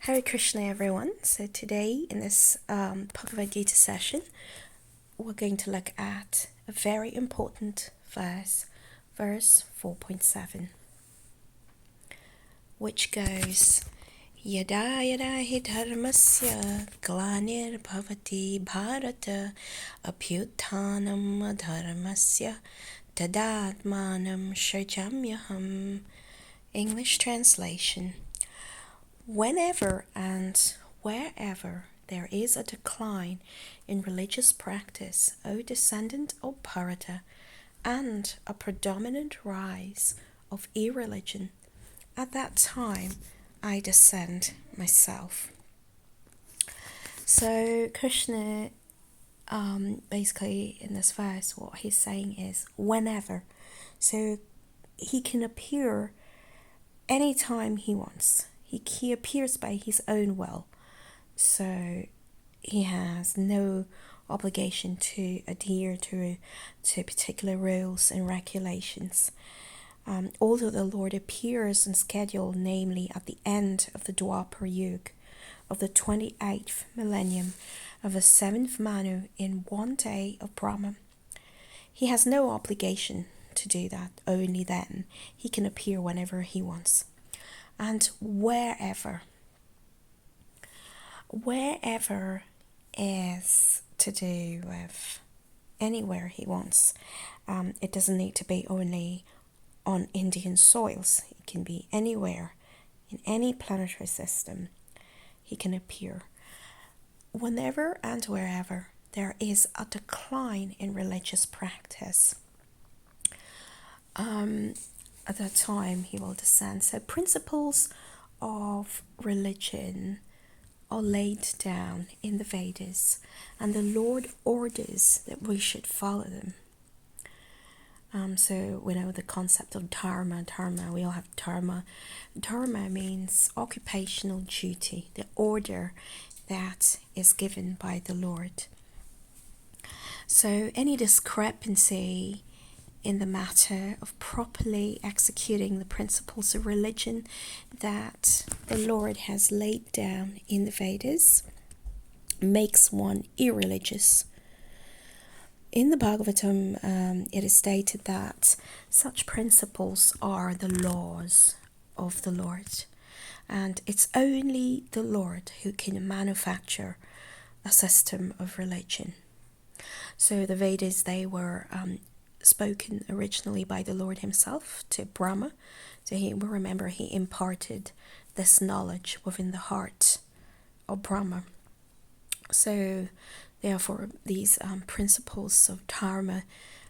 Hare Krishna, everyone. So today in this Bhagavad Gita session, we're going to look at a very important verse 4.7, which goes, Yada yada hi dharmasya glanir bhavati bharata apyuttanam adharmasya tadatmanam shajamyaham. English translation. Whenever and wherever there is a decline in religious practice, O descendant of Bharata, and a predominant rise of irreligion, at that time I descend myself. So Krishna, basically in this verse, what he's saying is whenever. So he can appear anytime he wants. He appears by his own will, so he has no obligation to adhere to particular rules and regulations. Although the Lord appears on schedule, namely at the end of the Dwapara Yuga of the 28th millennium of the 7th Manu in one day of Brahma, he has no obligation to do that. Only then he can appear whenever he wants. And wherever is to do with anywhere he wants. It doesn't need to be only on Indian soils. It can be anywhere, in any planetary system, he can appear. Whenever and wherever there is a decline in religious practice, at that time he will descend. So principles of religion are laid down in the Vedas, and the Lord orders that we should follow them. So we know the concept of dharma. We all have dharma. Dharma means occupational duty, the order that is given by the Lord. So any discrepancy in the matter of properly executing the principles of religion that the Lord has laid down in the Vedas makes one irreligious. In the Bhagavatam, it is stated that such principles are the laws of the Lord, and it's only the Lord who can manufacture a system of religion. So the Vedas, they were spoken originally by the Lord himself to Brahma. So he imparted this knowledge within the heart of Brahma. So therefore these principles of dharma,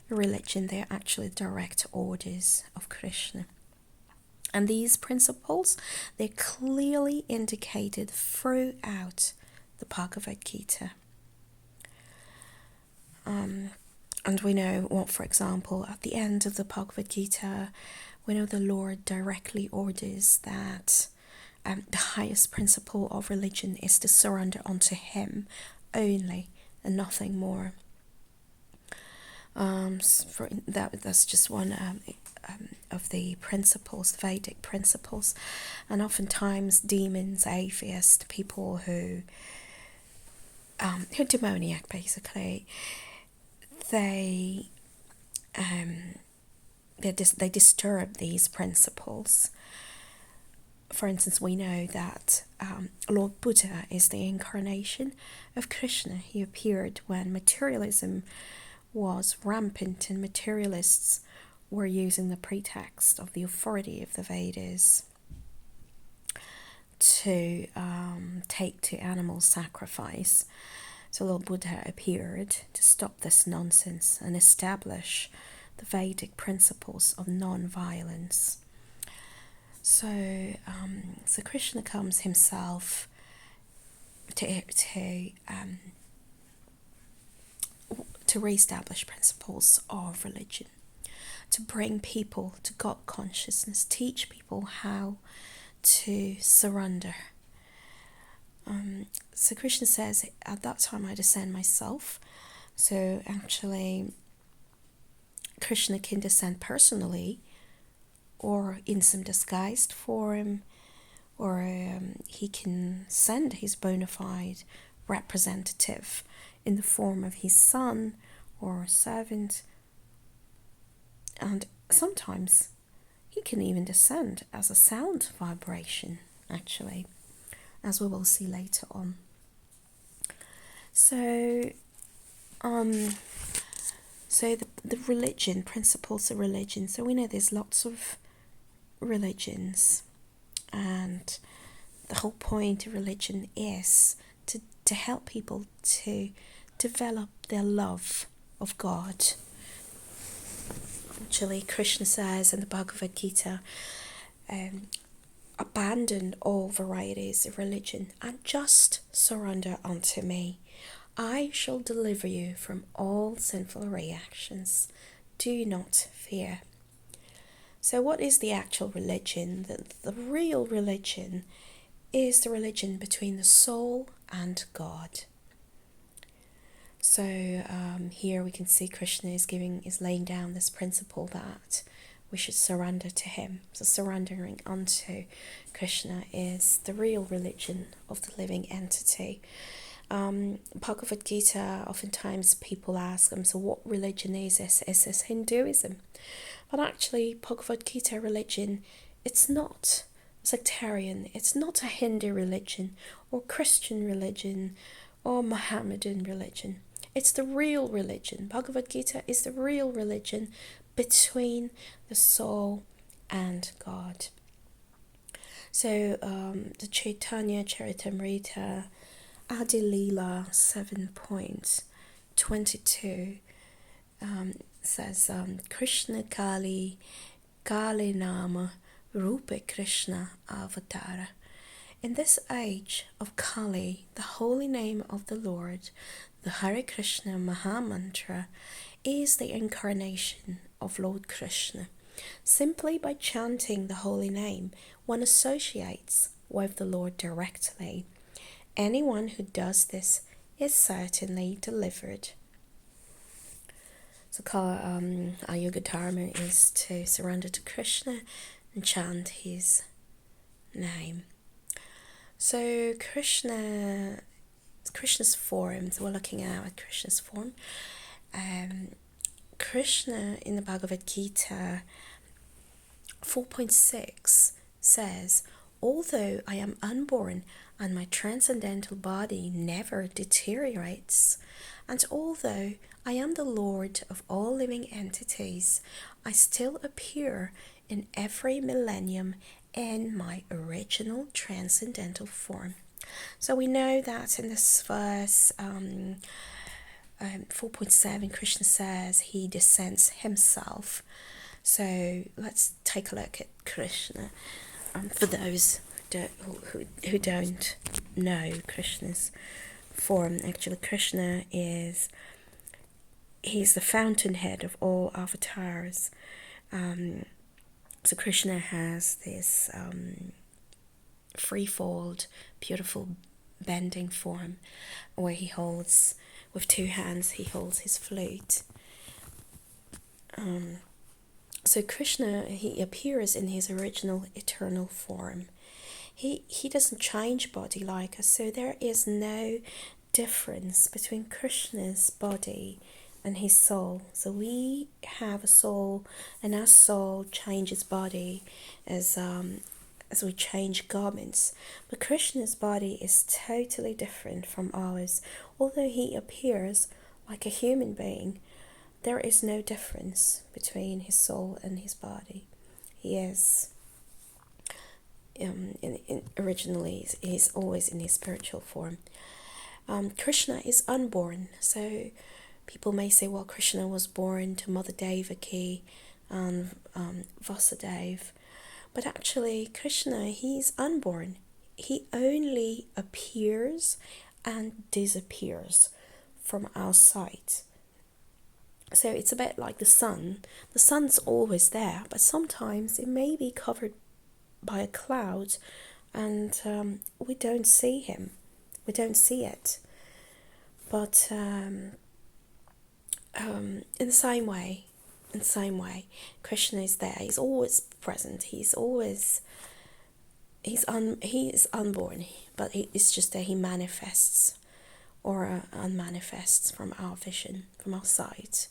religion, they're actually direct orders of Krishna. And these principles, they're clearly indicated throughout the Bhagavad Gita. And we know what, for example, at the end of the Bhagavad Gita, we know the Lord directly orders that the highest principle of religion is to surrender unto him only and nothing more. That's just one of the principles, the Vedic principles. And oftentimes demons, atheists, people who are demoniac, basically, they disturb these principles. For instance, we know that Lord Buddha is the incarnation of Krishna. He appeared when materialism was rampant and materialists were using the pretext of the authority of the Vedas to take to animal sacrifice. So Lord Buddha appeared to stop this nonsense and establish the Vedic principles of non-violence. So Krishna comes himself to re-establish principles of religion, to bring people to God consciousness, teach people how to surrender. So Krishna says, at that time I descend myself. So actually, Krishna can descend personally or in some disguised form, or he can send his bona fide representative in the form of his son or servant, and sometimes he can even descend as a sound vibration, actually, as we will see later on. So the religion, principles of religion. So we know there's lots of religions, and the whole point of religion is to help people to develop their love of God. Actually, Krishna says in the Bhagavad Gita, abandon all varieties of religion and just surrender unto me. I shall deliver you from all sinful reactions. Do not fear. So what is the actual religion? The real religion is the religion between the soul and God. So here we can see Krishna is laying down this principle that we should surrender to him. So surrendering unto Krishna is the real religion of the living entity. Bhagavad Gita, oftentimes people ask them, so what religion is this? Is this Hinduism? But actually, Bhagavad Gita religion, it's not sectarian. It's not a Hindu religion or Christian religion or Mohammedan religion. It's the real religion. Bhagavad Gita is the real religion between the soul and God. So the Chaitanya Charitamrita Adi Leela 7.22 says Krishna Kali Kali Nama Rupa Krishna Avatara. In this age of Kali, the holy name of the Lord, the Hare Krishna Mahamantra, is the incarnation of Lord Krishna. Simply by chanting the holy name, one associates with the Lord directly. Anyone who does this is certainly delivered. So our yoga dharma is to surrender to Krishna and chant his name. So Krishna's form, so we're looking at Krishna's form. Krishna in the Bhagavad Gita 4.6 says, although I am unborn and my transcendental body never deteriorates, and although I am the Lord of all living entities, I still appear in every millennium in my original transcendental form. So we know that in this verse 4.7, Krishna says he descends himself. So let's take a look at Krishna. For those who don't know Krishna's form, actually Krishna he's the fountainhead of all avatars. So Krishna has this threefold, beautiful bending form where he holds, with two hands, he holds his flute. So Krishna, he appears in his original eternal form. He doesn't change body like us, so there is no difference between Krishna's body and his soul. So we have a soul, and our soul changes body as we change garments. But Krishna's body is totally different from ours. Although he appears like a human being, there is no difference between his soul and his body. He is originally, he's always in his spiritual form. Krishna is unborn, so people may say, well, Krishna was born to Mother Devaki and Vasudeva, but actually Krishna, he's unborn. He only appears and disappears from our sight. So it's a bit like the sun. The sun's always there, but sometimes it may be covered by a cloud and we don't see him. We don't see it. But in the same way, Krishna is there. He's always present. He's always he is unborn, but it's just that he manifests or unmanifests from our vision, from our sight.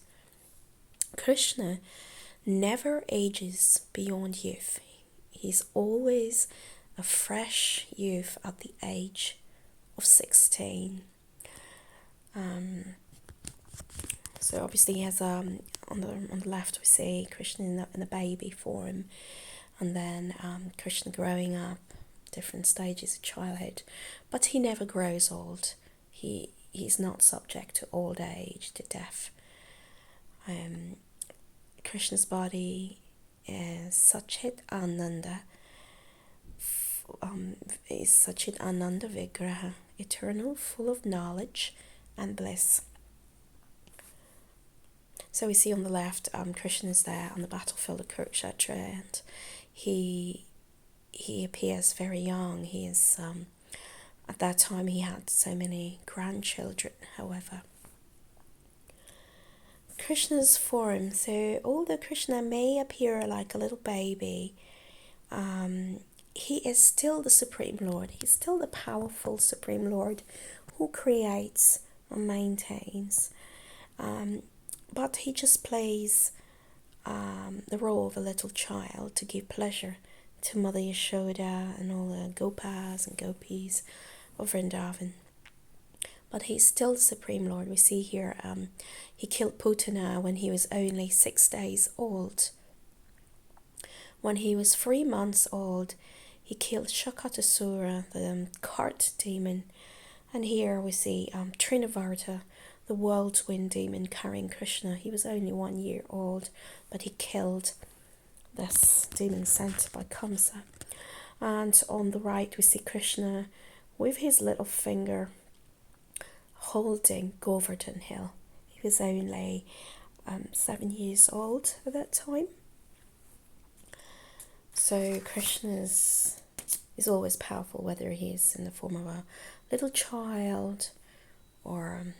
Krishna never ages beyond youth. He's always a fresh youth at the age of 16. So obviously he has on the left we see Krishna in the baby form, and then Krishna growing up, different stages of childhood, but he never grows old. He's not subject to old age, to death. Krishna's body is Sachit Ananda, Vigraha, eternal, full of knowledge and bliss. So we see on the left, Krishna is there on the battlefield of Kurukshetra, and he appears very young. He is at that time he had so many grandchildren. However, Krishna's form. So although Krishna may appear like a little baby, he is still the Supreme Lord. He's still the powerful Supreme Lord who creates and maintains. But he just plays the role of a little child to give pleasure to Mother Yashoda and all the Gopas and Gopis of Vrindavan. But he's still the Supreme Lord. We see here he killed Putana when he was only 6 days old. When he was 3 months old, he killed Shakatasura, the cart demon. And here we see Trinavarta, the whirlwind demon carrying Krishna. He was only 1 year old, but he killed this demon sent by Kamsa. And on the right we see Krishna with his little finger holding Govardhan Hill. He was only 7 years old at that time. So Krishna is always powerful, whether he is in the form of a little child or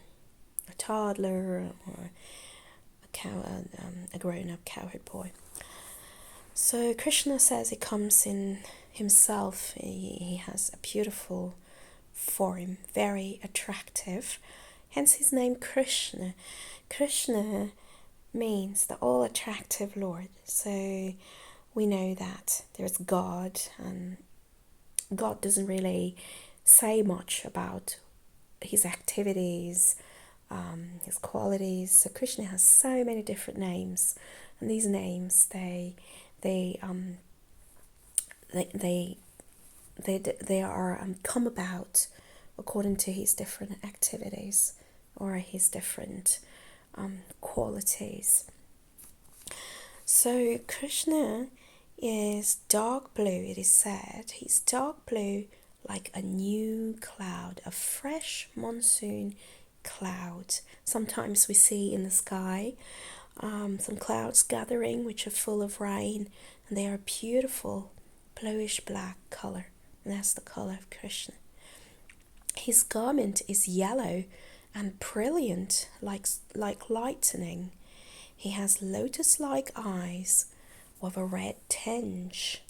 a toddler or a grown-up cowherd boy. So Krishna says he comes in himself. He has a beautiful form, very attractive, hence his name Krishna. Krishna means the all-attractive Lord. So we know that there's God, and God doesn't really say much about his activities, his qualities. So Krishna has so many different names, and these names they are come about according to his different activities or his different qualities. So Krishna is dark blue, it is said. He's dark blue like a new cloud, a fresh monsoon cloud. Sometimes we see in the sky some clouds gathering which are full of rain, and they are beautiful bluish black colour, and that's the colour of Krishna. His garment is yellow and brilliant like lightning. He has lotus-like eyes with a red tinge.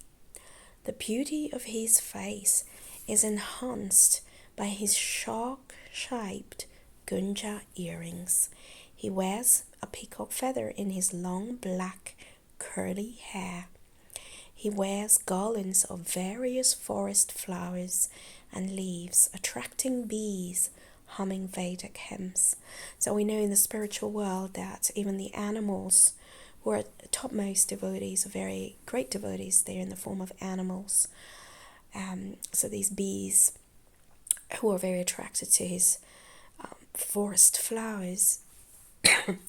The beauty of his face is enhanced by his shark-shaped gunja earrings. He wears a peacock feather in his long black curly hair. He wears garlands of various forest flowers and leaves, attracting bees humming Vedic hymns. So we know in the spiritual world that even the animals who are topmost devotees, are very great devotees, they're in the form of animals. So these bees who are very attracted to his forest flowers,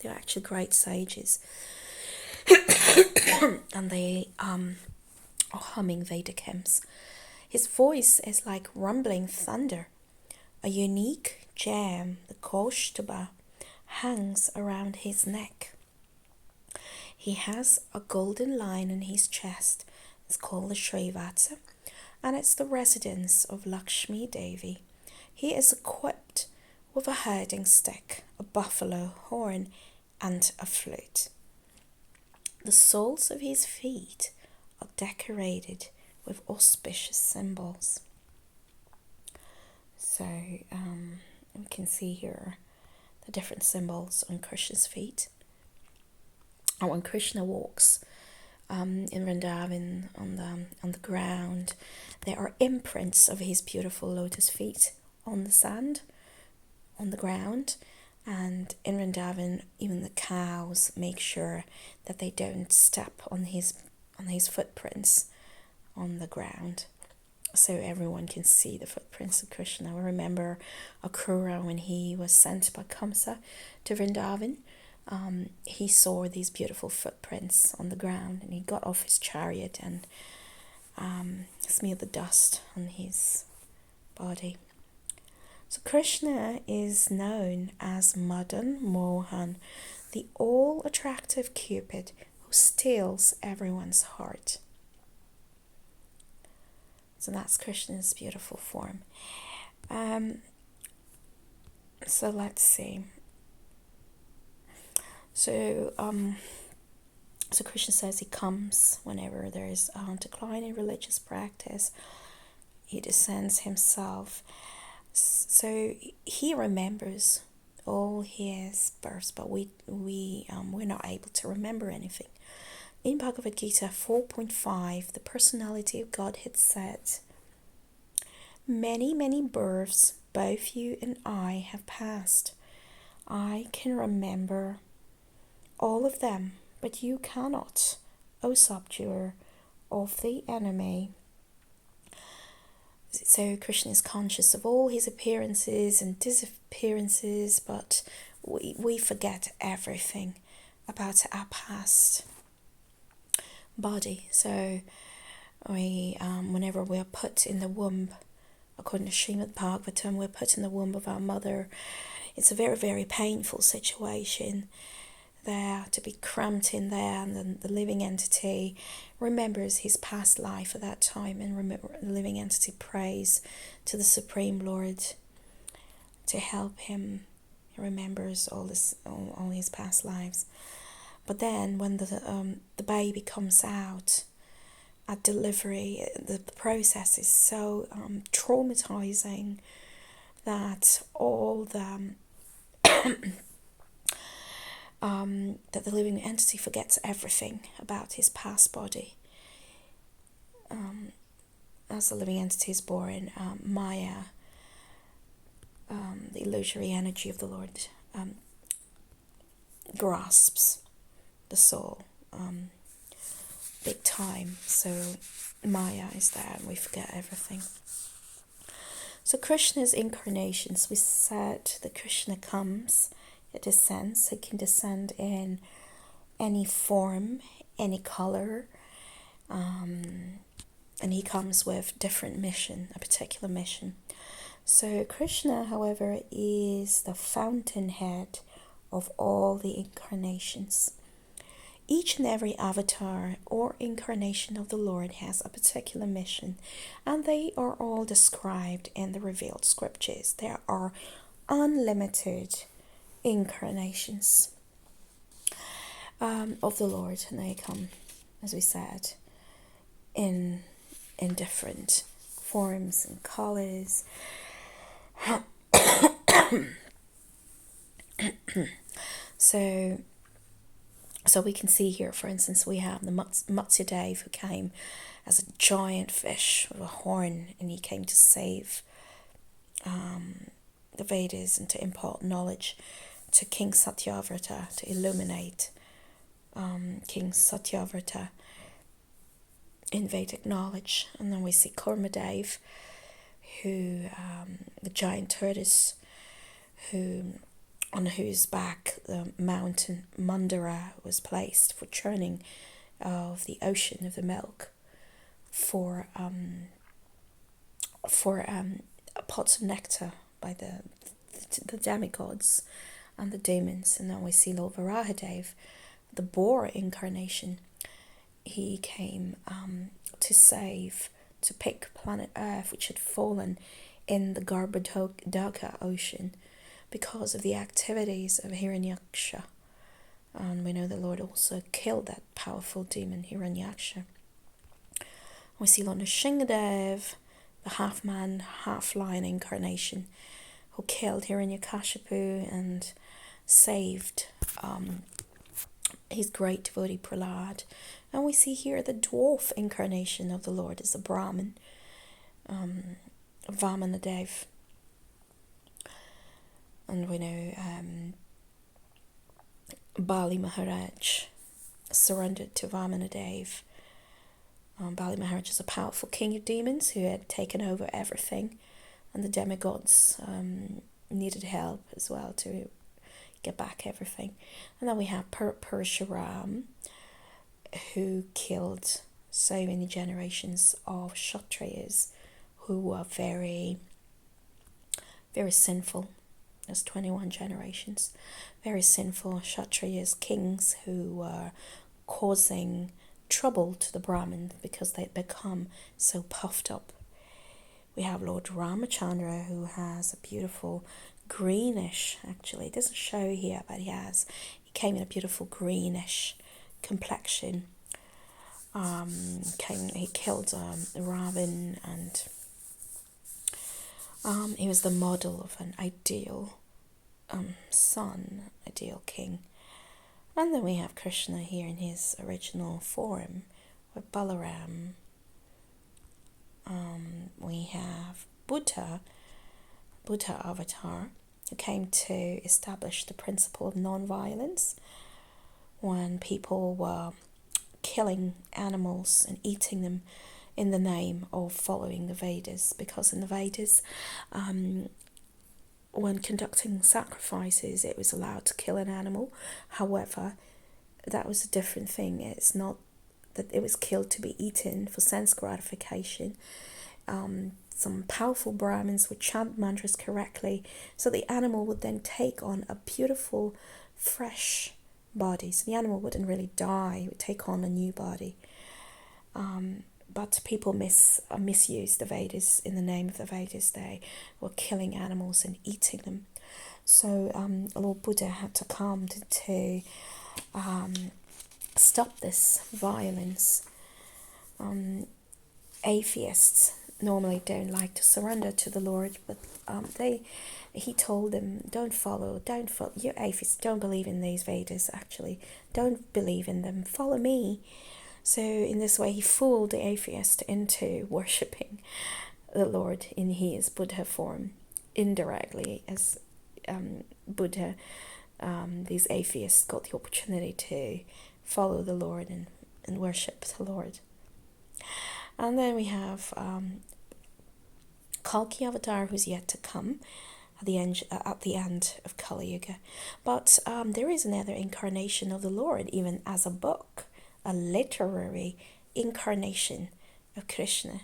they're actually great sages. And they are humming Vedic hymns. His voice is like rumbling thunder. A unique gem, the Kaustubha, hangs around his neck. He has a golden line on his chest. It's called the Srivatsa, and it's the residence of Lakshmi Devi. He is equipped with a herding stick, a buffalo horn, and a flute. The soles of his feet are decorated with auspicious symbols. So we can see here the different symbols on Krishna's feet. And when Krishna walks in Vrindavan on the ground, there are imprints of his beautiful lotus feet on the sand, on the ground. And in Vrindavan, even the cows make sure that they don't step on his footprints on the ground, so everyone can see the footprints of Krishna. We remember Akrura, when he was sent by Kamsa to Vrindavan. He saw these beautiful footprints on the ground, and he got off his chariot and smeared the dust on his body. So Krishna is known as Madan Mohan, the all-attractive Cupid who steals everyone's heart. So that's Krishna's beautiful form. So let's see. So Krishna says he comes whenever there is a decline in religious practice. He descends himself. So he remembers all his births, but we're not able to remember anything. In Bhagavad Gita 4.5, the personality of Godhead said, "Many, many births both you and I have passed. I can remember all of them, but you cannot, O subduer of the enemy." So Krishna is conscious of all his appearances and disappearances, but we forget everything about our past body. So we, whenever we are put in the womb, according to Srimad Bhagavatam, we're put in the womb of our mother. It's a very, very painful situation there, to be cramped in there, and then the living entity remembers his past life at that time, and the living entity prays to the Supreme Lord to help him. He remembers all his past lives. But then when the baby comes out at delivery, the process is so traumatizing that all the that the living entity forgets everything about his past body. As the living entity is born, Maya, the illusory energy of the Lord, grasps the soul big time. So Maya is there and we forget everything. So Krishna's incarnations, we said that Krishna comes, it descends. He can descend in any form, any color, and he comes with different mission, a particular mission. So Krishna, however, is the fountainhead of all the incarnations. Each and every avatar or incarnation of the Lord has a particular mission, and they are all described in the revealed scriptures. There are unlimited incarnations of the Lord, and they come, as we said, in different forms and colors. So we can see here, for instance, we have the Matsya Dev, who came as a giant fish with a horn, and he came to save the Vedas and to impart knowledge to King Satyavrata, to illuminate King Satyavrata in Vedic knowledge. And then we see Kurmadev, who the giant tortoise, on whose back the mountain Mandara was placed for churning of the ocean of the milk, for pots of nectar by the demigods and the demons. And then we see Lord Varahadev, the boar incarnation. He came to pick planet Earth, which had fallen in the Garbhodaka ocean because of the activities of Hiranyaksha. And we know the Lord also killed that powerful demon, Hiranyaksha. We see Lord Nrsimhadev, the half-man, half-lion incarnation, who killed Hiranyakashipu and saved his great devotee Prahlad. And we see here the dwarf incarnation of the Lord is a Brahmin, Vamanadev. And we know Bali Maharaj surrendered to Vamanadev. Bali Maharaj is a powerful king of demons who had taken over everything, and the demigods needed help as well to get back everything. And then we have Parshuram, who killed so many generations of Kshatriyas who were very, very sinful. There's 21 generations. Very sinful Kshatriyas, kings who were causing trouble to the Brahmins because they'd become so puffed up. We have Lord Ramachandra, who has a beautiful greenish, actually, it doesn't show here, but he came in a beautiful greenish complexion. He killed Ravan, and he was the model of an ideal son, ideal king. And then we have Krishna here in his original form with Balaram. We have Buddha avatar, who came to establish the principle of non-violence when people were killing animals and eating them in the name of following the Vedas, because in the Vedas, when conducting sacrifices, it was allowed to kill an animal. However, that was a different thing. It's not that it was killed to be eaten for sense gratification. Some powerful Brahmins would chant mantras correctly, so the animal would then take on a beautiful, fresh body. So the animal wouldn't really die, it would take on a new body. But people misused the Vedas in the name of the Vedas. They were killing animals and eating them. So Lord Buddha had to come to stop this violence. Atheists normally don't like to surrender to the Lord, but he told them, don't follow, you atheists don't believe in these Vedas, actually, don't believe in them, follow me. So in this way he fooled the atheist into worshipping the Lord in his Buddha form, indirectly, as Buddha, these atheists got the opportunity to follow the Lord and worship the Lord. And then we have Kalki Avatar, who's yet to come at the end of Kali Yuga. But there is another incarnation of the Lord, even as a book, a literary incarnation of Krishna.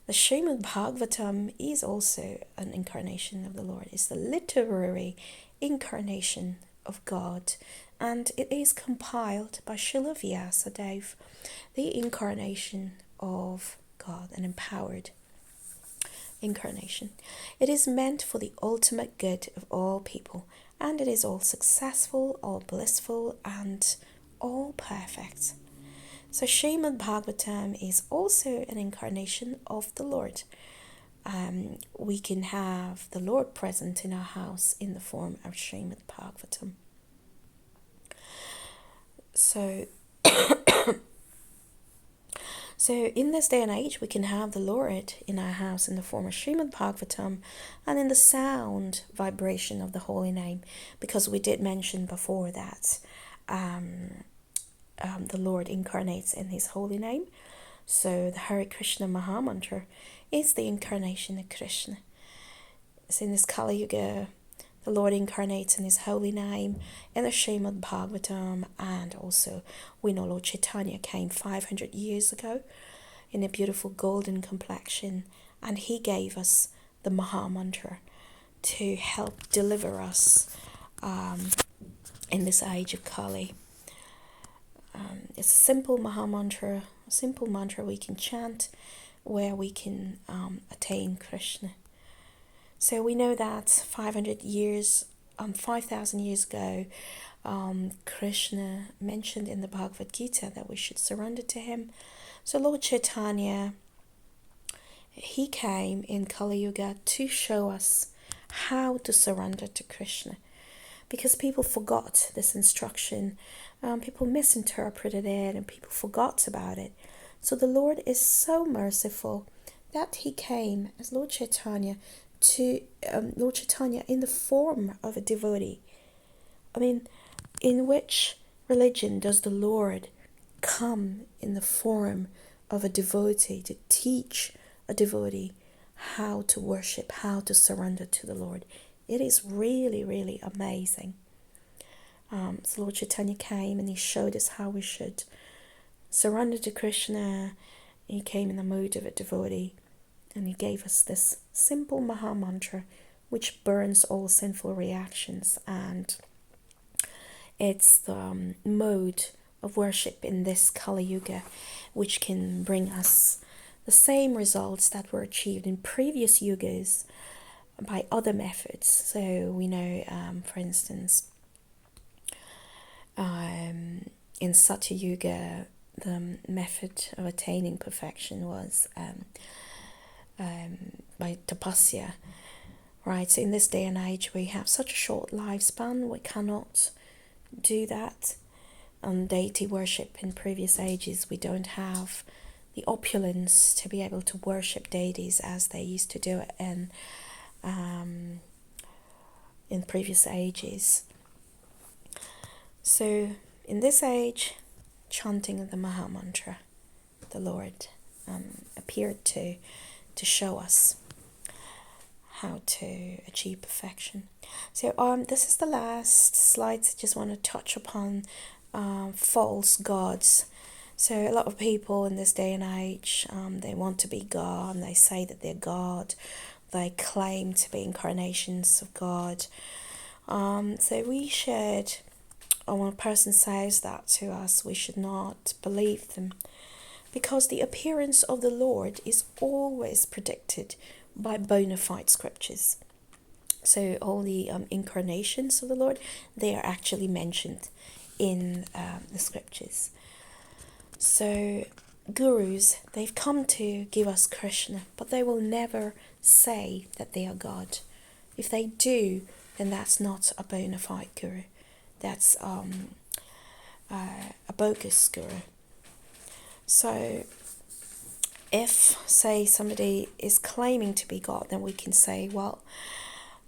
The Srimad Bhagavatam is also an incarnation of the Lord. It's the literary incarnation of God, and it is compiled by Srila Vyasadeva, the incarnation of God, an empowered incarnation. It is meant for the ultimate good of all people, and it is all successful, all blissful, and all perfect. So Srimad Bhagavatam is also an incarnation of the Lord. We can have the Lord present in our house in the form of Srimad Bhagavatam. So in this day and age, we can have the Lord in our house in the form of Srimad Bhagavatam and in the sound vibration of the holy name, because we did mention before that the Lord incarnates in his holy name. So the Hare Krishna Maha Mantra is the incarnation of Krishna. So in this Kali Yuga, the Lord incarnates in his holy name in the Srimad Bhagavatam, and also we know Lord Chaitanya came 500 years ago in a beautiful golden complexion, and he gave us the Maha Mantra to help deliver us in this age of Kali. It's a simple Maha Mantra, a simple mantra we can chant where we can attain Krishna. So we know that 5,000 years ago, Krishna mentioned in the Bhagavad Gita that we should surrender to him. So Lord Chaitanya, he came in Kali Yuga to show us how to surrender to Krishna, because people forgot this instruction. People misinterpreted it and people forgot about it. So the Lord is so merciful that he came as Lord Chaitanya in the form of a devotee. I mean, in which religion does the Lord come in the form of a devotee to teach a devotee how to worship, how to surrender to the Lord? It is really, really amazing. So Lord Chaitanya came and he showed us how we should surrender to Krishna. He came in the mood of a devotee and he gave us this simple Maha Mantra which burns all sinful reactions, and it's the mode of worship in this Kali Yuga which can bring us the same results that were achieved in previous yugas by other methods. So we know, for instance, in Satya Yuga, the method of attaining perfection was by tapasya, right? So in this day and age, we have such a short lifespan, we cannot do that. On deity worship in previous ages, we don't have the opulence to be able to worship deities as they used to do it in previous ages. So in this age, chanting of the Maha Mantra, the Lord appeared to show us how to achieve perfection. So this is the last slides. I just want to touch upon false gods. So a lot of people in this day and age, they want to be God, and they say that they're God. They claim to be incarnations of God. So we should, or when a person says that to us, we should not believe them, because the appearance of the Lord is always predicted by bona fide scriptures. So all the incarnations of the Lord, they are actually mentioned in the scriptures. So gurus, they've come to give us Krishna, but they will never say that they are God. If they do, then that's not a bona fide guru. That's a bogus guru. So if, say, somebody is claiming to be God, then we can say, well,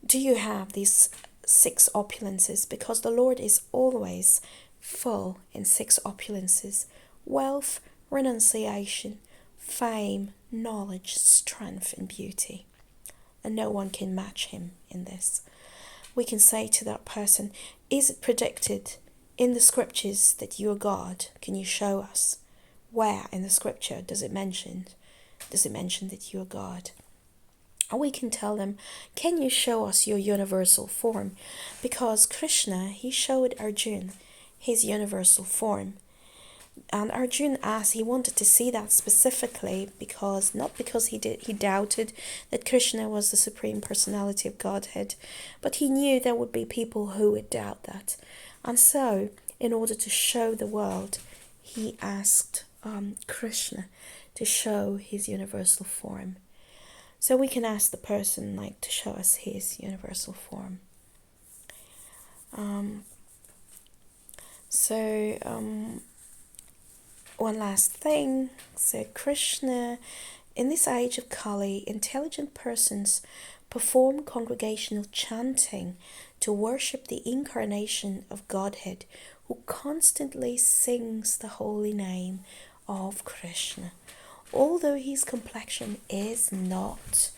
do you have these 6 opulences? Because the Lord is always full in 6 opulences: wealth, renunciation, fame, knowledge, strength, and beauty. And no one can match him in this. We can say to that person, is it predicted in the scriptures that you are God? Can you show us? Where in the scripture does it mention that you are God? Or we can tell them, can you show us your universal form? Because Krishna, he showed Arjuna his universal form. And Arjuna asked, he wanted to see that specifically, because not because he doubted that Krishna was the Supreme Personality of Godhead, but he knew there would be people who would doubt that. And so, in order to show the world, he asked Krishna to show his universal form. So we can ask the person to show us his universal form. One last thing. So Krishna, in this age of Kali, intelligent persons perform congregational chanting to worship the incarnation of Godhead, who constantly sings the holy name of Krishna. Although his complexion is not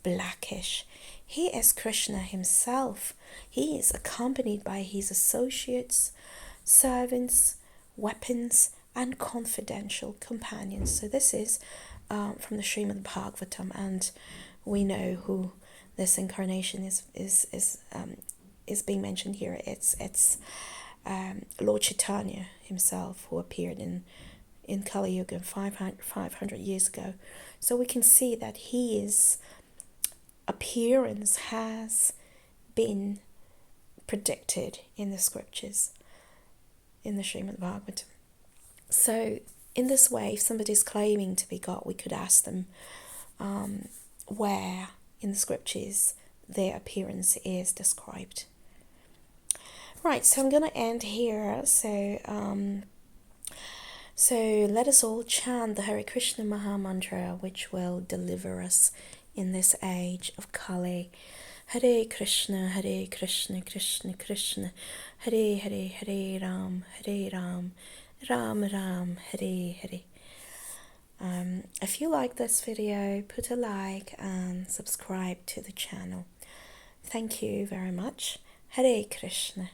blackish, he is Krishna himself. He is accompanied by his associates, servants, weapons, and confidential companions. So this is from the Srimad Bhagavatam, and we know who this incarnation is being mentioned here. It's Lord Chaitanya himself, who appeared in Kali Yuga 500 years ago. So we can see that his appearance has been predicted in the scriptures, in the Srimad Bhagavatam. So In this way, if somebody is claiming to be God, we could ask them where in the scriptures their appearance is described. Right, so I'm going to end here. So let us all chant the Hare Krishna Maha Mantra, which will deliver us in this age of Kali. Hare Krishna, Krishna Krishna, Hare Hare, Hare Ram, Ram Ram, Hare Hare. If you like this video, put a like and subscribe to the channel. Thank you very much. Hare Krishna.